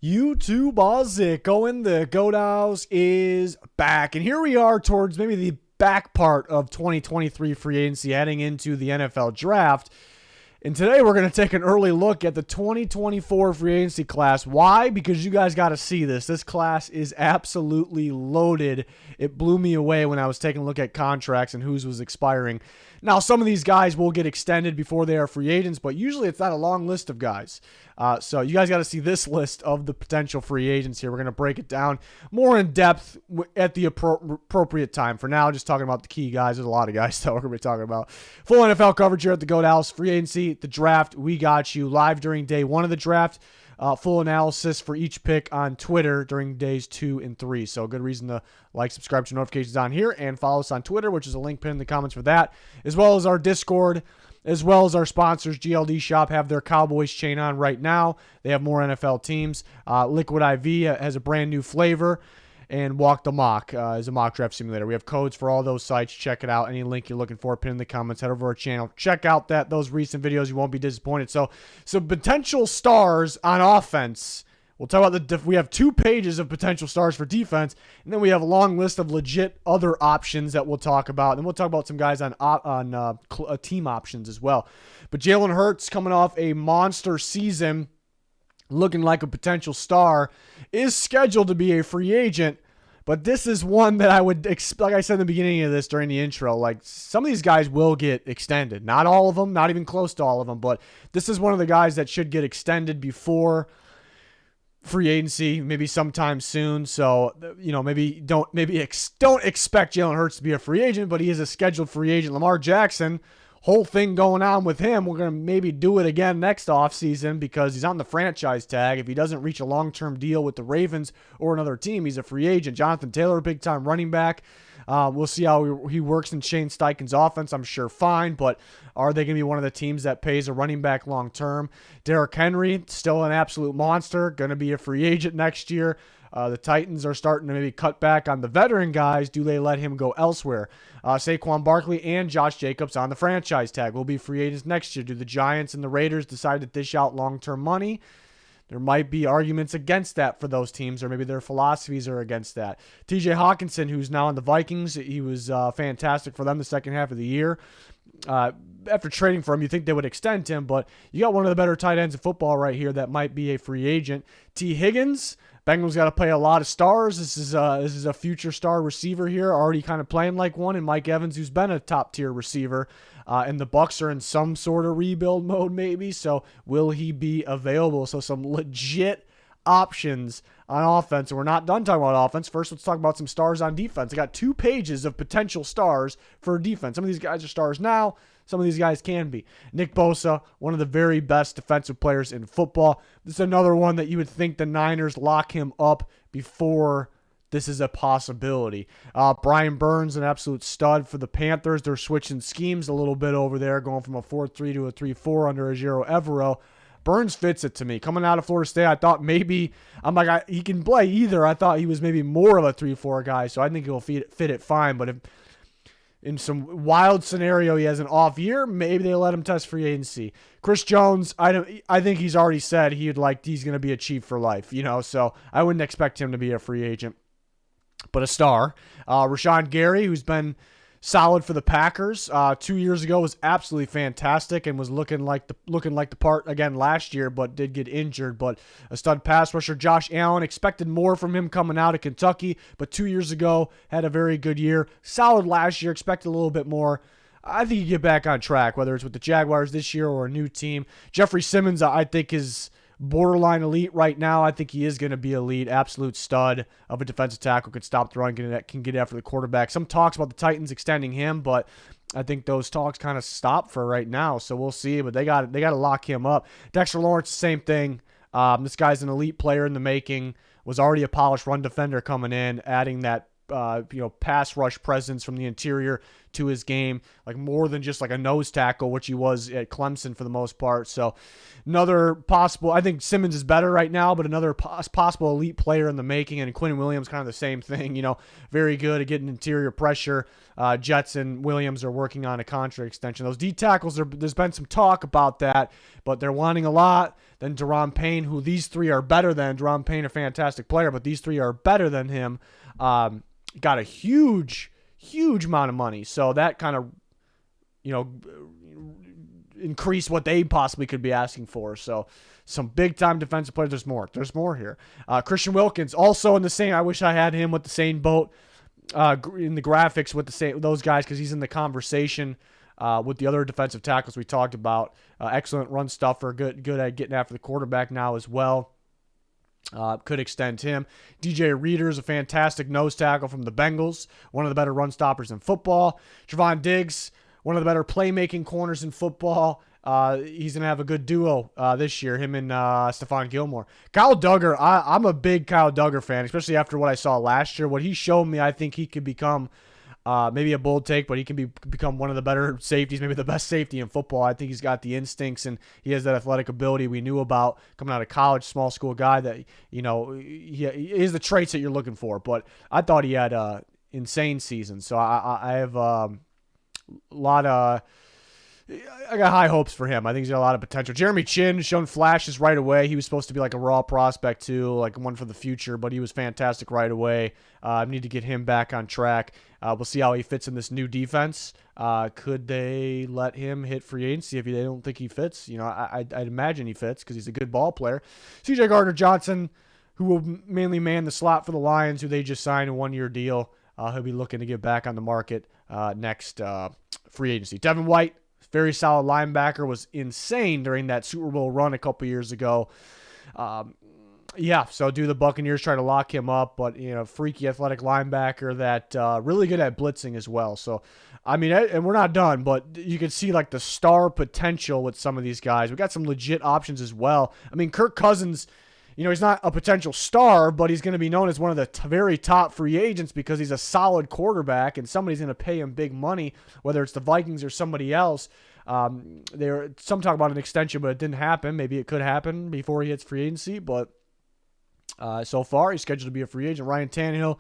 YouTube Ozick going the Goat House is back. And here we are towards maybe the back part of 2023 free agency heading into the NFL draft. And today we're going to take an early look at the 2024 free agency class. Why? Because you guys got to see this. This class is absolutely loaded. It blew me away when I was taking a look at contracts and whose was expiring. Now, some of these guys will get extended before they are free agents, but usually it's not a long list of guys. So you guys got to see this list of the potential free agents here. We're going to break it down more in depth at the appropriate time. For now, just talking about the key guys. There's a lot of guys that we're going to be talking about. Full NFL coverage here at the Goat House. Free agency, the draft, we got you live during day one of the draft. Full analysis for each pick on Twitter during days 2 and 3. So a good reason to like, subscribe to notifications on here, and follow us on Twitter, which is a link pinned in the comments for that, as well as our Discord, as well as our sponsors. GLD Shop have their Cowboys chain on right now. They have more NFL teams. Liquid IV has a brand new flavor. And Walk the Mock is a mock draft simulator. We have codes for all those sites. Check it out. Any link you're looking for, pin in the comments. Head over to our channel. Check out those recent videos. You won't be disappointed. So potential stars on offense. We'll talk about we have 2 pages of potential stars for defense, and then we have a long list of legit other options that we'll talk about. And we'll talk about some guys on team options as well. But Jalen Hurts, coming off a monster season, looking like a potential star, is scheduled to be a free agent. But this is one that I would expect, like I said in the beginning of this during the intro, like some of these guys will get extended. Not all of them, not even close to all of them, but this is one of the guys that should get extended before free agency, maybe sometime soon. So, maybe don't expect Jalen Hurts to be a free agent, but he is a scheduled free agent. Lamar Jackson, whole thing going on with him. We're going to maybe do it again next offseason because he's on the franchise tag. If he doesn't reach a long-term deal with the Ravens or another team, he's a free agent. Jonathan Taylor, big-time running back. We'll see how he works in Shane Steichen's offense. I'm sure fine, but are they going to be one of the teams that pays a running back long-term? Derrick Henry, still an absolute monster, going to be a free agent next year. The Titans are starting to maybe cut back on the veteran guys. Do they let him go elsewhere? Saquon Barkley and Josh Jacobs on the franchise tag will be free agents next year. Do the Giants and the Raiders decide to dish out long-term money? There might be arguments against that for those teams, or maybe their philosophies are against that. TJ Hawkinson, who's now on the Vikings, he was fantastic for them the second half of the year. After trading for him, you think they would extend him, but you got one of the better tight ends in football right here that might be a free agent. T. Higgins, Bengals got to play a lot of stars. This is a future star receiver here, already kind of playing like one, and Mike Evans, who's been a top-tier receiver. And the Bucs are in some sort of rebuild mode maybe, so will he be available? So some legit options on offense. And we're not done talking about offense. First, let's talk about some stars on defense. I got 2 pages of potential stars for defense. Some of these guys are stars now. Some of these guys can be. Nick Bosa, one of the very best defensive players in football. This is another one that you would think the Niners lock him up before this is a possibility. Brian Burns, an absolute stud for the Panthers. They're switching schemes a little bit over there, going from a 4-3 to a 3-4 under Ejiro Evero. Burns fits it to me. Coming out of Florida State, I thought maybe, he can play either. I thought he was maybe more of a 3-4 guy, so I think he'll fit it fine. But if in some wild scenario he has an off year, maybe they let him test free agency. Chris Jones, I think he's already said he's going to be a Chief for life, so I wouldn't expect him to be a free agent, but a star. Rashawn Gary, who's been solid for the Packers, 2 years ago was absolutely fantastic and was looking like the part again last year, but did get injured. But a stud pass rusher. Josh Allen, expected more from him coming out of Kentucky, but 2 years ago had a very good year. Solid last year, expected a little bit more. I think you get back on track, whether it's with the Jaguars this year or a new team. Jeffrey Simmons, I think, is borderline elite right now. I think he is going to be elite. Absolute stud of a defensive tackle. Could stop the run, can get after the quarterback. Some talks about the Titans extending him, but I think those talks kind of stop for right now. So we'll see. But they got to lock him up. Dexter Lawrence, same thing. This guy's an elite player in the making. Was already a polished run defender coming in, adding that pass rush presence from the interior to his game, like more than just like a nose tackle, which he was at Clemson for the most part. So another possible, I think Simmons is better right now, but another possible elite player in the making. And Quinn Williams, kind of the same thing, very good at getting interior pressure. Jets and Williams are working on a contract extension. Those D tackles, there's been some talk about that, but they're wanting a lot. Then Daron Payne, who these three are better than. Daron Payne, a fantastic player, but these three are better than him. Got a huge amount of money. So that kind of, increase what they possibly could be asking for. So some big-time defensive players. There's more here. Christian Wilkins, also in the same, I wish I had him with the same boat in the graphics with those guys, because he's in the conversation with the other defensive tackles we talked about. Excellent run stuffer, good at getting after the quarterback now as well. Could extend him. DJ Reader is a fantastic nose tackle from the Bengals, one of the better run stoppers in football. Trevon Diggs, one of the better playmaking corners in football. He's going to have a good duo this year, him and Stephon Gilmore. Kyle Duggar, I'm a big Kyle Duggar fan, especially after what I saw last year. What he showed me, I think he could become maybe a bold take, but he can become one of the better safeties, maybe the best safety in football. I think he's got the instincts, and he has that athletic ability we knew about coming out of college, small school guy that, he is the traits that you're looking for. But I thought he had an insane season. So I have a lot of... I got high hopes for him. I think he's got a lot of potential. Jeremy Chinn shown flashes right away. He was supposed to be like a raw prospect too, like one for the future, but he was fantastic right away. Need to get him back on track. We'll see how he fits in this new defense. Could they let him hit free agency if they don't think he fits? I'd imagine he fits because he's a good ball player. C.J. Gardner-Johnson, who will mainly man the slot for the Lions, who they just signed a one-year deal. He'll be looking to get back on the market next free agency. Devin White, very solid linebacker, was insane during that Super Bowl run a couple years ago. So do the Buccaneers try to lock him up, but, freaky athletic linebacker that really good at blitzing as well. So, and we're not done, but you can see like the star potential with some of these guys. We got some legit options as well. Kirk Cousins, he's not a potential star, but he's going to be known as one of the very top free agents because he's a solid quarterback, and somebody's going to pay him big money, whether it's the Vikings or somebody else. Some talk about an extension, but it didn't happen. Maybe it could happen before he hits free agency, but so far he's scheduled to be a free agent. Ryan Tannehill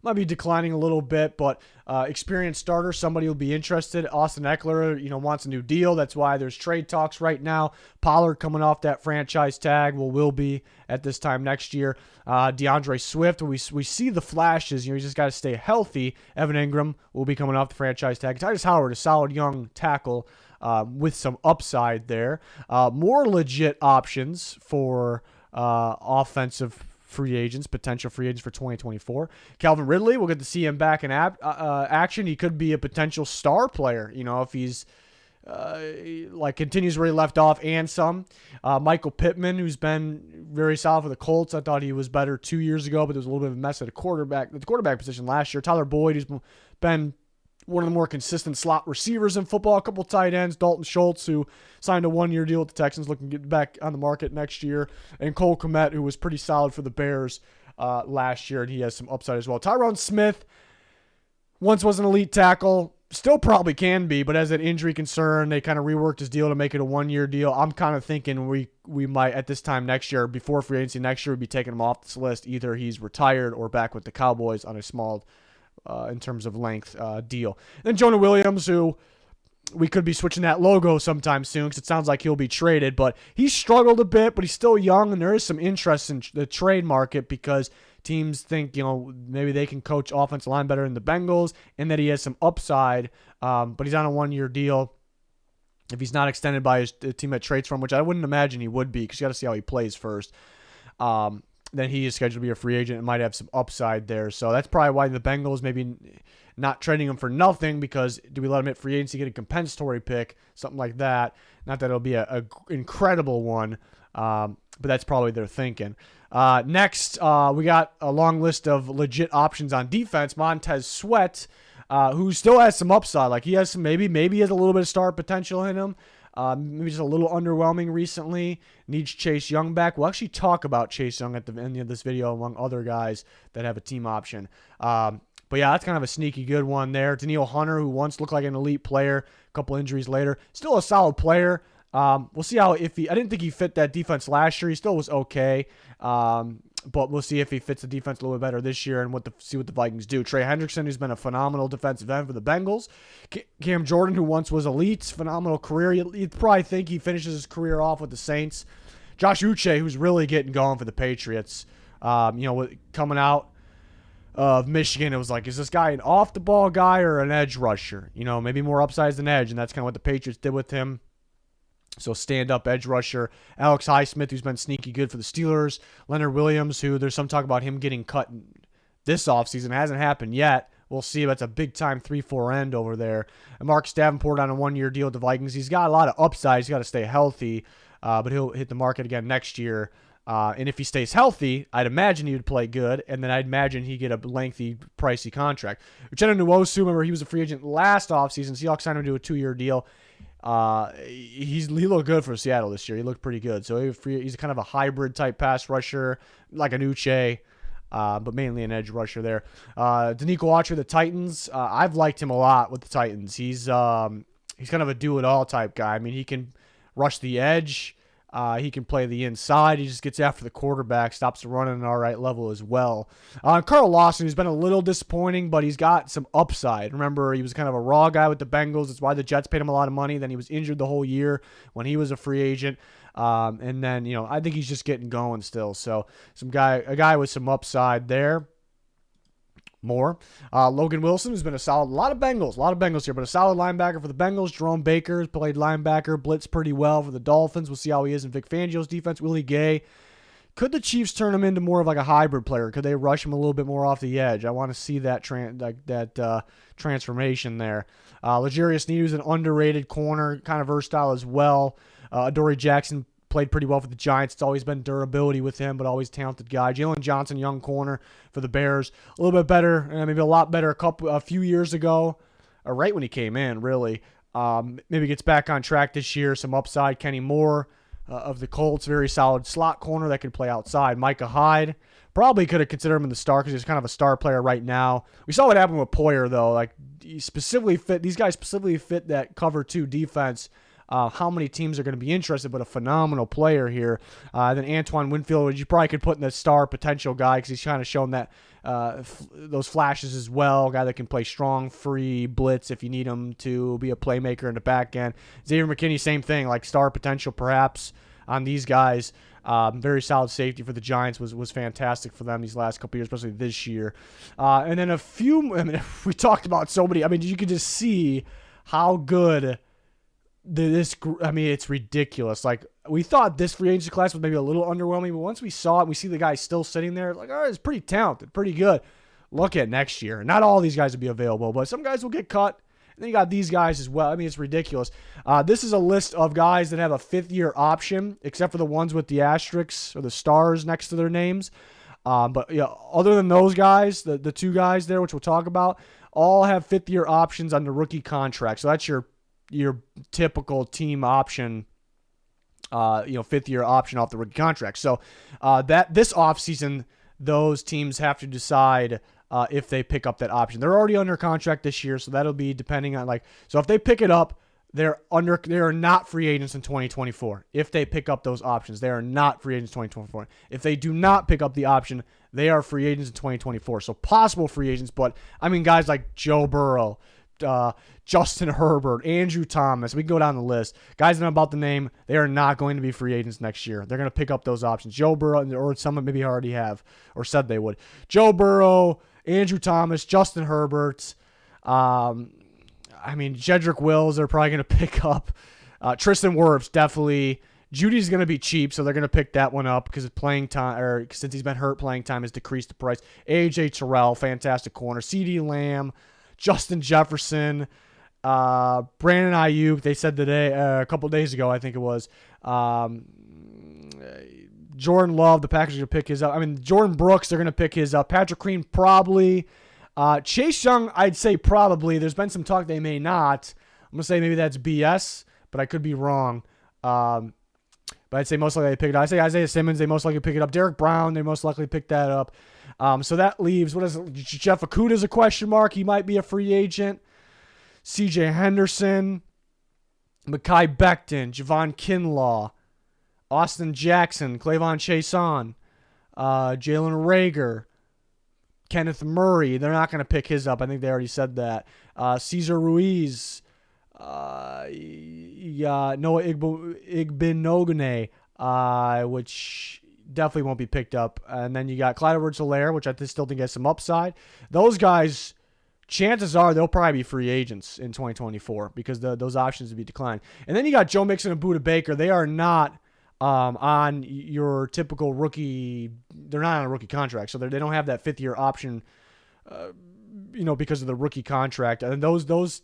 might be declining a little bit, but experienced starter, somebody will be interested. Austin Eckler, wants a new deal. That's why there's trade talks right now. Pollard coming off that franchise tag will be at this time next year. DeAndre Swift, we see the flashes. You just got to stay healthy. Evan Ingram will be coming off the franchise tag. Titus Howard, a solid young tackle with some upside there. More legit options for offensive free agents, potential free agents for 2024. Calvin Ridley, we'll get to see him back in action. He could be a potential star player, if he's continues where he left off and some. Michael Pittman, who's been very solid for the Colts. I thought he was better 2 years ago, but there was a little bit of a mess at the quarterback position last year. Tyler Boyd, who's been one of the more consistent slot receivers in football. A couple tight ends. Dalton Schultz, who signed a one-year deal with the Texans, looking to get back on the market next year. And Cole Kmet, who was pretty solid for the Bears last year, and he has some upside as well. Tyron Smith once was an elite tackle. Still probably can be, but as an injury concern, they kind of reworked his deal to make it a one-year deal. I'm kind of thinking we might, at this time next year, before free agency next year, we'd be taking him off this list. Either he's retired or back with the Cowboys on a small in terms of length deal. Then Jonah Williams, who we could be switching that logo sometime soon because it sounds like he'll be traded, but he's struggled a bit, but he's still young, and there is some interest in the trade market because teams think, maybe they can coach offensive line better than the Bengals and that he has some upside, but he's on a one-year deal. If he's not extended by his team that trades from, which I wouldn't imagine he would be because you got to see how he plays first, then he is scheduled to be a free agent and might have some upside there. So that's probably why the Bengals maybe not trading him for nothing, because do we let him hit free agency, get a compensatory pick, something like that? Not that it'll be a incredible one, but that's probably their thinking. Next, we got a long list of legit options on defense. Montez Sweat, who still has some upside. Like he has some, maybe he has a little bit of star potential in him. Maybe just a little underwhelming recently. Needs Chase Young back. We'll actually talk about Chase Young at the end of this video among other guys that have a team option. But yeah, that's kind of a sneaky good one there. Daniil Hunter, who once looked like an elite player, a couple injuries later, still a solid player. We'll see how I didn't think he fit that defense last year. He still was okay. But we'll see if he fits the defense a little bit better this year and see what the Vikings do. Trey Hendrickson, who's been a phenomenal defensive end for the Bengals. Cam Jordan, who once was elite, phenomenal career. You'd probably think he finishes his career off with the Saints. Josh Uche, who's really getting going for the Patriots. Coming out of Michigan, it was like, is this guy an off-the-ball guy or an edge rusher? Maybe more upside than edge, and that's kind of what the Patriots did with him. So stand-up edge rusher. Alex Highsmith, who's been sneaky good for the Steelers. Leonard Williams, who there's some talk about him getting cut this offseason. It hasn't happened yet. We'll see. That's a big-time 3-4 end over there. And Marcus Davenport on a one-year deal with the Vikings. He's got a lot of upside. He's got to stay healthy, but he'll hit the market again next year. And if he stays healthy, I'd imagine he would play good, and then I'd imagine he'd get a lengthy, pricey contract. Uchenna Nwosu, remember, he was a free agent last offseason. Seahawks signed him to a 2-year deal. He looked good for Seattle this year. He looked pretty good. So he's kind of a hybrid type pass rusher, like an Uche, but mainly an edge rusher there. Danico Autry, the Titans. I've liked him a lot with the Titans. He's kind of a do-it-all type guy. I mean, he can rush the edge. He can play the inside. He just gets after the quarterback, stops the run at an all right level as well. Carl Lawson, who's been a little disappointing, but he's got some upside. Remember, he was kind of a raw guy with the Bengals. That's why the Jets paid him a lot of money. Then he was injured the whole year when he was a free agent. And then, I think he's just getting going still. So a guy with some upside there. More. Logan Wilson, who's been a lot of Bengals here, but a solid linebacker for the Bengals. Jerome Baker played linebacker, blitzed pretty well for the Dolphins. We'll see how he is in Vic Fangio's defense. Willie Gay. Could the Chiefs turn him into more of like a hybrid player? Could they rush him a little bit more off the edge? I want to see that transformation there. L'Jarius Sneed, who's an underrated corner, kind of versatile as well. Adoree Jackson played pretty well for the Giants. It's always been durability with him, but always talented guy. Jalen Johnson, young corner for the Bears. A little bit better, maybe a lot better a few years ago, or right when he came in, really. Maybe gets back on track this year. Some upside. Kenny Moore of the Colts, very solid slot corner that could play outside. Micah Hyde, probably could have considered him in the star because he's kind of a star player right now. We saw what happened with Poyer, though. Like, these guys specifically fit that cover 2 defense. How many teams are going to be interested, but a phenomenal player here. Then Antoine Winfield, which you probably could put in the star potential guy because he's kind of shown that those flashes as well. A guy that can play strong, free, blitz if you need him to be a playmaker in the back end. Xavier McKinney, same thing, like star potential perhaps on these guys. Very solid safety for the Giants was fantastic for them these last couple years, especially this year. And then we talked about so many. I mean, you could just see how good it's ridiculous. Like, we thought this free agency class was maybe a little underwhelming, but once we saw it, we see the guy still sitting there, like, it's pretty talented, pretty good. Look at next year. Not all these guys will be available, but some guys will get cut. And then you got these guys as well. I mean, it's ridiculous. This is a list of guys that have a 5th-year option, except for the ones with the asterisks or the stars next to their names. But yeah, other than those guys, the 2 guys there, which we'll talk about, all have 5th-year options on the rookie contract. So that's your typical team option, 5th-year option off the rookie contract. So that this offseason, those teams have to decide if they pick up that option. They're already under contract this year, so that'll be depending on so if they pick it up, they are not free agents in 2024. If they pick up those options, they are not free agents in 2024. If they do not pick up the option, they are free agents in 2024. So possible free agents, but I mean guys like Joe Burrow, Justin Herbert, Andrew Thomas. We can go down the list. Guys that I'm about to name, they are not going to be free agents next year. They're going to pick up those options. Joe Burrow, or some maybe already have, or said they would. Joe Burrow, Andrew Thomas, Justin Herbert. Jedrick Wills, they're probably going to pick up. Tristan Wirfs, definitely. Judy's going to be cheap, so they're going to pick that one up because playing time, or since he's been hurt, playing time has decreased the price. AJ Terrell, fantastic corner. CeeDee Lamb, Justin Jefferson, Brandon Ayuk. They said today, a couple days ago, I think it was. Jordan Love, the Packers are going to pick his up. Jordan Brooks, they're going to pick his up. Patrick Queen, probably. Chase Young, I'd say probably. There's been some talk they may not. I'm going to say maybe that's BS, but I could be wrong. But I'd say most likely they pick it up. I say Isaiah Simmons, they most likely pick it up. Derek Brown, they most likely pick that up. So that leaves, what is it? Jeff Okuda's a question mark. He might be a free agent. CJ Henderson, Mekhi Becton, Javon Kinlaw, Austin Jackson, Clavon Chason, Jalen Reagor, Kenneth Murray. They're not going to pick his up. I think they already said that. Cesar Ruiz, Noah Igbinoghene, which definitely won't be picked up. And then you got Clyde Edwards-Helaire, which I still think has some upside. Those guys, chances are they'll probably be free agents in 2024 because those options would be declined. And then you got Joe Mixon and Budda Baker. They are not on your typical rookie. They're not on a rookie contract, so they don't have that fifth-year option, because of the rookie contract. And those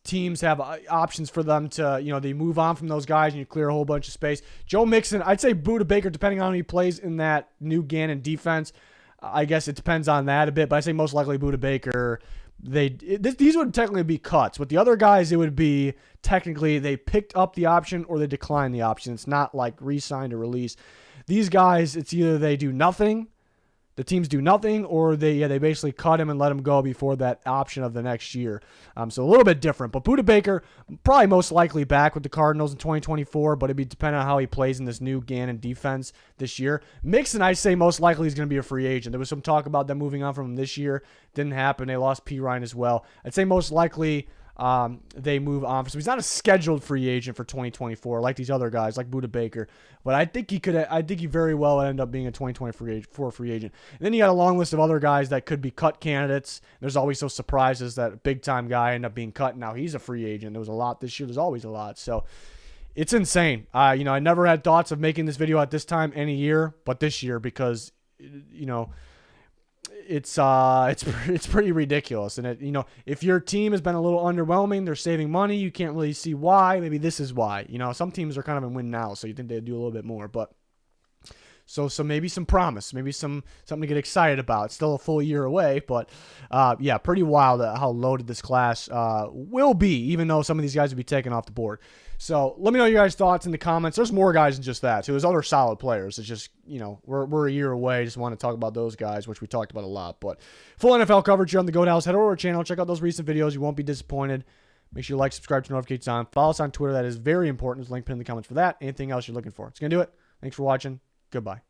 teams have options for them to, they move on from those guys and you clear a whole bunch of space. Joe Mixon, I'd say Budda Baker, depending on who he plays in that new Gannon defense. I guess it depends on that a bit, but I say most likely Budda Baker. These would technically be cuts. With the other guys, it would be technically they picked up the option or they declined the option. It's not like re-signed or release. These guys, it's either they do nothing, the teams do nothing, or they basically cut him and let him go before that option of the next year. So a little bit different. But Budda Baker, probably most likely back with the Cardinals in 2024, but it'd be depending on how he plays in this new Gannon defense this year. Mixon, I say most likely is going to be a free agent. There was some talk about them moving on from him this year. Didn't happen. They lost P. Ryan as well. I'd say most likely they move on. So he's not a scheduled free agent for 2024 like these other guys, like Budda Baker. But I think he very well would end up being a 2024 free agent. And then you got a long list of other guys that could be cut candidates. There's always those surprises that a big-time guy ended up being cut. Now he's a free agent. There was a lot this year. There's always a lot. So it's insane. I never had thoughts of making this video at this time any year, but this year because, it's pretty ridiculous. And if your team has been a little underwhelming, they're saving money, you can't really see why. Maybe this is why. Some teams are kind of in win now, so you think they'd do a little bit more. But so maybe some promise, maybe something to get excited about. It's still a full year away, but pretty wild how loaded this class will be, even though some of these guys will be taken off the board. So let me know your guys' thoughts in the comments. There's more guys than just that, too. There's other solid players. It's just, we're a year away. Just want to talk about those guys, which we talked about a lot. But full NFL coverage here on the Goat House. Head over to our channel. Check out those recent videos. You won't be disappointed. Make sure you like, subscribe, turn notifications on. Follow us on Twitter. That is very important. There's a link pinned in the comments for that. Anything else you're looking for. It's going to do it. Thanks for watching. Goodbye.